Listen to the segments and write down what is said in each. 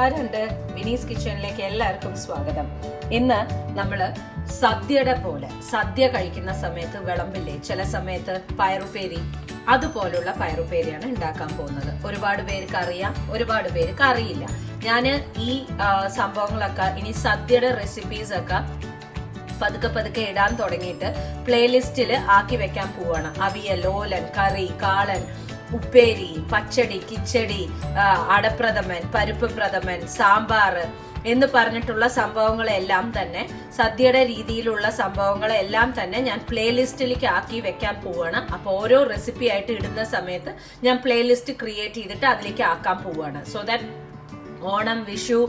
നമസ്കാരമുണ്ട്. വിനീസ് കിച്ചണിലേക്ക് എല്ലാവർക്കും സ്വാഗതം. ഇന്ന് നമ്മള് സദ്യയുടെ പോലെ സദ്യ കഴിക്കുന്ന സമയത്ത് വിളമ്പില്ലേ ചില സമയത്ത് പയറുപ്പേരി, അതുപോലുള്ള പയറുപ്പേരിയാണ് ഉണ്ടാക്കാൻ പോകുന്നത്. ഒരുപാട് പേർക്ക് അറിയാം, ഒരുപാട് പേർക്ക് അറിയില്ല. ഞാന് ഈ സംഭവങ്ങളൊക്കെ ഇനി സദ്യയുടെ റെസിപ്പീസ് ഒക്കെ പതുക്കെ ഇടാൻ തുടങ്ങിയിട്ട് പ്ലേലിസ്റ്റിൽ ആക്കി വെക്കാൻ പോവാണ്. അവിയൽ, ഓലൻ, കറി, കാളൻ, ഉപ്പേരി, പച്ചടി, കിച്ചടി, അടപ്രഥമൻ, പരിപ്പ് പ്രഥമൻ, സാമ്പാർ എന്ന് പറഞ്ഞിട്ടുള്ള സംഭവങ്ങളെല്ലാം തന്നെ, സദ്യയുടെ രീതിയിലുള്ള സംഭവങ്ങളെല്ലാം തന്നെ ഞാൻ പ്ലേലിസ്റ്റിലേക്ക് ആക്കി വെക്കാൻ പോവാണ്. അപ്പോൾ ഓരോ റെസിപ്പി ആയിട്ട് ഇടുന്ന സമയത്ത് ഞാൻ പ്ലേലിസ്റ്റ് ക്രിയേറ്റ് ചെയ്തിട്ട് അതിലേക്ക് ആക്കാൻ പോവാണ്. സോ ദാറ്റ് ഓണം, വിഷു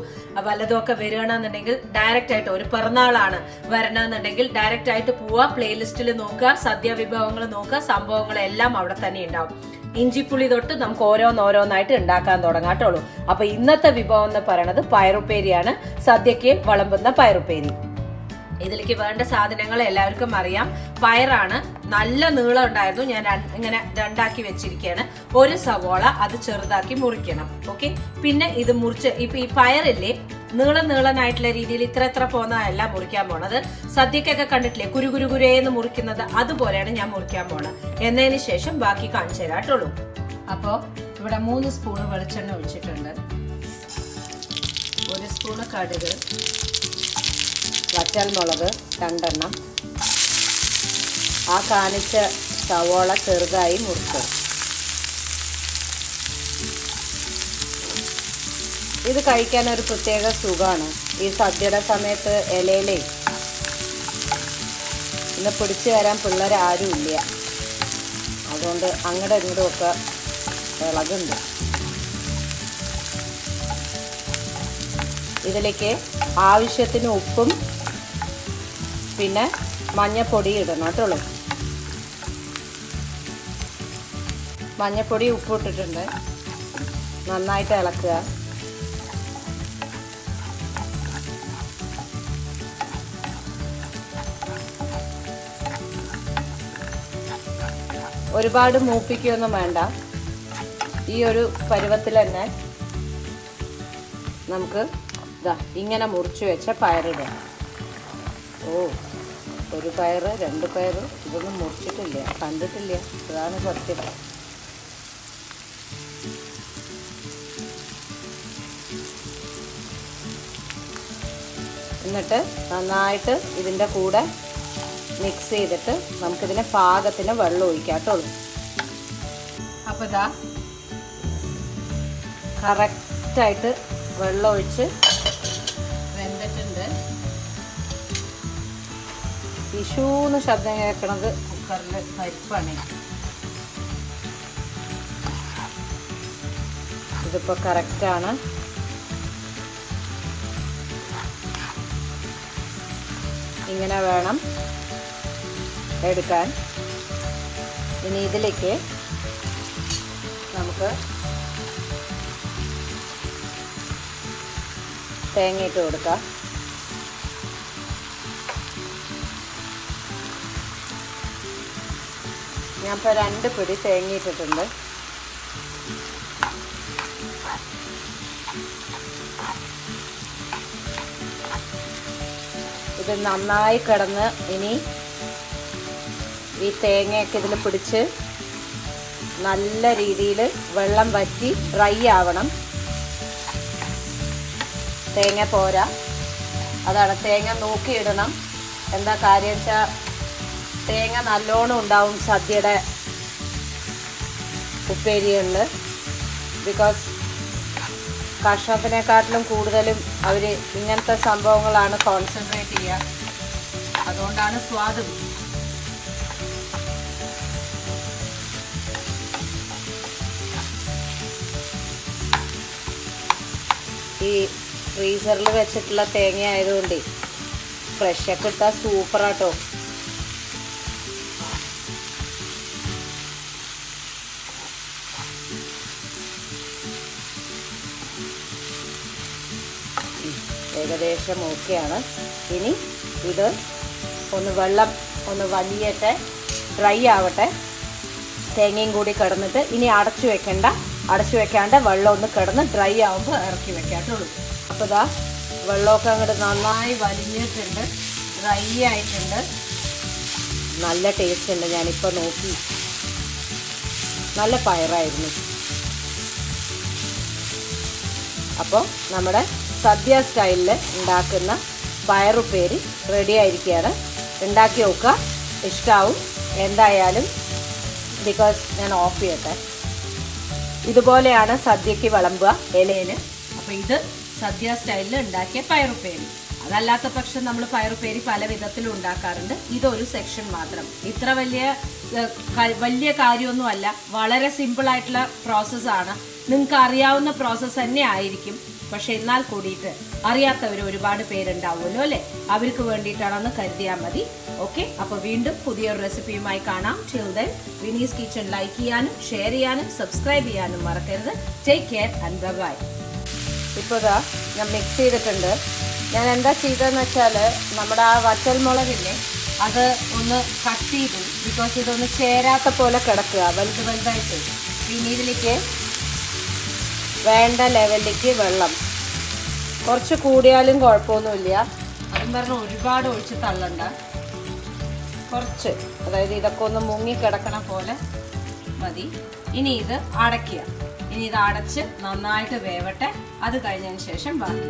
വല്ലതുമൊക്കെ വരികയാണെന്നുണ്ടെങ്കിൽ ഡയറക്റ്റ് ആയിട്ട്, ഒരു പിറന്നാളാണ് വരണമെന്നുണ്ടെങ്കിൽ ഡയറക്റ്റ് ആയിട്ട് പോവുക, പ്ലേലിസ്റ്റിൽ നോക്കുക, സദ്യ വിഭവങ്ങൾ നോക്കുക, സംഭവങ്ങളെല്ലാം അവിടെ തന്നെ ഉണ്ടാവും. ഇഞ്ചിപ്പുളി തൊട്ട് നമുക്ക് ഓരോന്നായിട്ട് ഉണ്ടാക്കാൻ തുടങ്ങാട്ടുള്ളൂ. അപ്പൊ ഇന്നത്തെ വിഭവം എന്ന് പറയുന്നത് പയറുപ്പേരിയാണ്. സദ്യക്ക് വിളമ്പുന്ന പയറുപ്പേരി. ഇതിലേക്ക് വേണ്ട സാധനങ്ങൾ എല്ലാവർക്കും അറിയാം. പയറാണ്, നല്ല നീളം ഉണ്ടായിരുന്നു, ഞാൻ ഇങ്ങനെ രണ്ടാക്കി വെച്ചിരിക്കുകയാണ്. ഒരു സവോള, അത് ചെറുതാക്കി മുറിക്കണം. ഓക്കെ, പിന്നെ ഇത് മുറിച്ച് ഇപ്പൊ ഈ പയറില്ലേ നീളനായിട്ടുള്ള രീതിയിൽ ഇത്ര പോകുന്നതല്ല മുറിക്കാൻ പോണത്. സദ്യക്കൊക്കെ കണ്ടിട്ടില്ലേ കുരുകുരുകുരേന്ന് മുറിക്കുന്നത്, അതുപോലെയാണ് ഞാൻ മുറിക്കാൻ പോണത്. എന്നതിന് ശേഷം ബാക്കി കാണിച്ചു തരാട്ടുള്ളൂ. അപ്പോ ഇവിടെ 3 സ്പൂണ് വെളിച്ചെണ്ണ ഒഴിച്ചിട്ടുണ്ട്. 1 സ്പൂണ് കടുക്, വറ്റൽമുളക് 2 എണ്ണം, ആ കാണിച്ച സവോള ചെറുതായി മുറിച്ചത്. ഇത് കഴിക്കാൻ ഒരു പ്രത്യേക സുഖമാണ്. ഈ സദ്യയുടെ സമയത്ത് ഇലയിലേ ഇന്ന് പിടിച്ചു വരാൻ പിള്ളേർ ആരും ഇല്ല, അതുകൊണ്ട് അങ്ങോട്ടും ഇങ്ങോട്ടും ഒക്കെ ഇളകുണ്ട്. ഇതിലേക്ക് ആവശ്യത്തിന് ഉപ്പും പിന്നെ മഞ്ഞപ്പൊടി ഇടണം കേട്ടുള്ളൂ. മഞ്ഞപ്പൊടി ഉപ്പ് ഇട്ടിട്ടുണ്ട്. നന്നായിട്ട് ഇളക്കുക. ഒരുപാട് മൂപ്പിക്കൊന്നും വേണ്ട. ഈ ഒരു പരുവത്തിൽ തന്നെ നമുക്ക് ഇങ്ങനെ മുറിച്ച് വെച്ച പയറിടുക. ഒരു പയറ്, 2 പയറ്, ഇതൊന്നും മുറിച്ചിട്ടില്ല, കണ്ടിട്ടില്ല, അതാണ് സത്യം. എന്നിട്ട് നന്നായിട്ട് ഇതിൻ്റെ കൂടെ മിക്സ് ചെയ്തിട്ട് നമുക്കിതിന് പാകത്തിന് വെള്ളം ഒഴിക്കാട്ടുള്ളൂ. അപ്പോൾ ഇതാ കറക്റ്റായിട്ട് വെള്ളം ഒഴിച്ച് വെന്തിട്ടുണ്ട്. വിഷൂന്ന് ശബ്ദം കേൾക്കണത് കുക്കറിൽ പരിപ്പാണ്. ഇതിപ്പോൾ കറക്റ്റാണ്. ഇങ്ങനെ വേണം എടുക്കാൻ. ഇനി ഇതിലേക്ക് നമുക്ക് തേങ്ങ ഇട്ട് കൊടുക്കാം. ഞാൻ ഇപ്പോൾ 2 പിടി തേങ്ങ ഇട്ടിട്ടുണ്ട്. ഇത് നന്നായി കിടന്ന് ഇനി ഈ തേങ്ങയൊക്കെ ഇതിൽ പിടിച്ച് നല്ല രീതിയിൽ വെള്ളം വറ്റി ഡ്രൈ ആവണം. തേങ്ങ പോരാ, അതാണ് തേങ്ങ നോക്കിയിടണം. എന്താ കാര്യം വെച്ചാൽ തേങ്ങ നല്ലോണം ഉണ്ടാവും സദ്യയുടെ ഉപ്പേരികളിൽ. ബിക്കോസ് കഷ്ണത്തിനെക്കാട്ടിലും കൂടുതലും അവർ ഇങ്ങനത്തെ സംഭവങ്ങളാണ് കോൺസെൻട്രേറ്റ് ചെയ്യുക. അതുകൊണ്ടാണ് സ്വാദും. ഈ ഫ്രീസറിൽ വെച്ചിട്ടുള്ള തേങ്ങ ആയതുകൊണ്ട് ഫ്രഷൊക്കെ ഇട്ടാൽ സൂപ്പറാട്ടോ. ഏകദേശം ഓക്കെയാണ്. ഇനി ഇത് വെള്ളം ഒന്ന് വലിയട്ടെ, ഡ്രൈ ആവട്ടെ. തേങ്ങയും കൂടി കിടന്നിട്ട് ഇനി അടച്ചു വെക്കണ്ട, അടച്ചു വെക്കാണ്ട് വെള്ളം ഒന്ന് കിടന്ന് ഡ്രൈ ആവുമ്പോൾ ഇറക്കി വെക്കാട്ടുള്ളൂ. അപ്പോൾ ഇതാ വെള്ളമൊക്കെ അങ്ങോട്ട് നന്നായി വലിഞ്ഞിട്ടുണ്ട്, ഡ്രൈ ആയിട്ടുണ്ട്. നല്ല ടേസ്റ്റ് ഉണ്ട്. ഞാനിപ്പോൾ നോക്കി, നല്ല പയറായിരുന്നു. അപ്പോൾ നമ്മുടെ സദ്യ സ്റ്റൈലിൽ ഉണ്ടാക്കുന്ന പയറുപ്പേരി റെഡി ആയിരിക്കുകയാണ്. ഉണ്ടാക്കി നോക്കുക, ഇഷ്ടമാവും എന്തായാലും. ബിക്കോസ് ഞാൻ ഓഫ് ചെയ്യട്ടെ. ഇതുപോലെയാണ് സദ്യക്ക് വിളമ്പുക ഇലയിൽ. അപ്പോൾ ഇത് സദ്യ സ്റ്റൈലിൽ ഉണ്ടാക്കിയ പയറുപ്പേരി. അതല്ലാത്ത പക്ഷം നമ്മൾ പയറുപ്പേരി പല വിധത്തിലും ഉണ്ടാക്കാറുണ്ട്. ഇതൊരു സെക്ഷൻ മാത്രം. ഇത്ര വലിയ കാര്യമൊന്നുമല്ല, വളരെ സിമ്പിളായിട്ടുള്ള പ്രോസസ്സാണ്. നിങ്ങൾക്ക് അറിയാവുന്ന പ്രോസസ്സ് തന്നെ ആയിരിക്കും. പക്ഷെ എന്നാൽ കൂടിയിട്ട് അറിയാത്തവർ ഒരുപാട് പേരുണ്ടാവുമല്ലോ അല്ലേ, അവർക്ക് വേണ്ടിയിട്ടാണെന്ന് കരുതിയാൽ മതി. ഓക്കെ, അപ്പോൾ വീണ്ടും പുതിയൊരു റെസിപ്പിയുമായി കാണാം. Till then Vinee's kitchen like ചെയ്യാനും ഷെയർ ചെയ്യാനും സബ്സ്ക്രൈബ് ചെയ്യാനും മറക്കരുത്. Take care and bye. ഇപ്പോൾ ഇതാ ഞാൻ മിക്സ് ചെയ്തിട്ടുണ്ട്. ഞാൻ എന്താ ചെയ്തതെന്ന് വെച്ചാൽ നമ്മുടെ ആ വറ്റൽമുളകില്ലേ അത് ഒന്ന് കട്ട് ചെയ്തു. ബിക്കോസ് ഇതൊന്ന് ചേരാത്ത പോലെ കിടക്കുക വലുതായിട്ട്. പിന്നെ ഇതിലേക്ക് വേണ്ട ലെവലിലേക്ക് വെള്ളം കുറച്ച് കൂടിയാലും കുഴപ്പമൊന്നുമില്ല. അതും പറഞ്ഞ് ഒരുപാട് ഒഴിച്ച് തള്ളണ്ട, കുറച്ച്, അതായത് ഇതൊക്കെ ഒന്ന് മുങ്ങി കിടക്കണ പോലെ മതി. ഇനി ഇത് അടയ്ക്കുക. ഇനി ഇത് അടച്ച് നന്നായിട്ട് വേവട്ടെ. അത് കഴിഞ്ഞതിന് ശേഷം ബാക്കി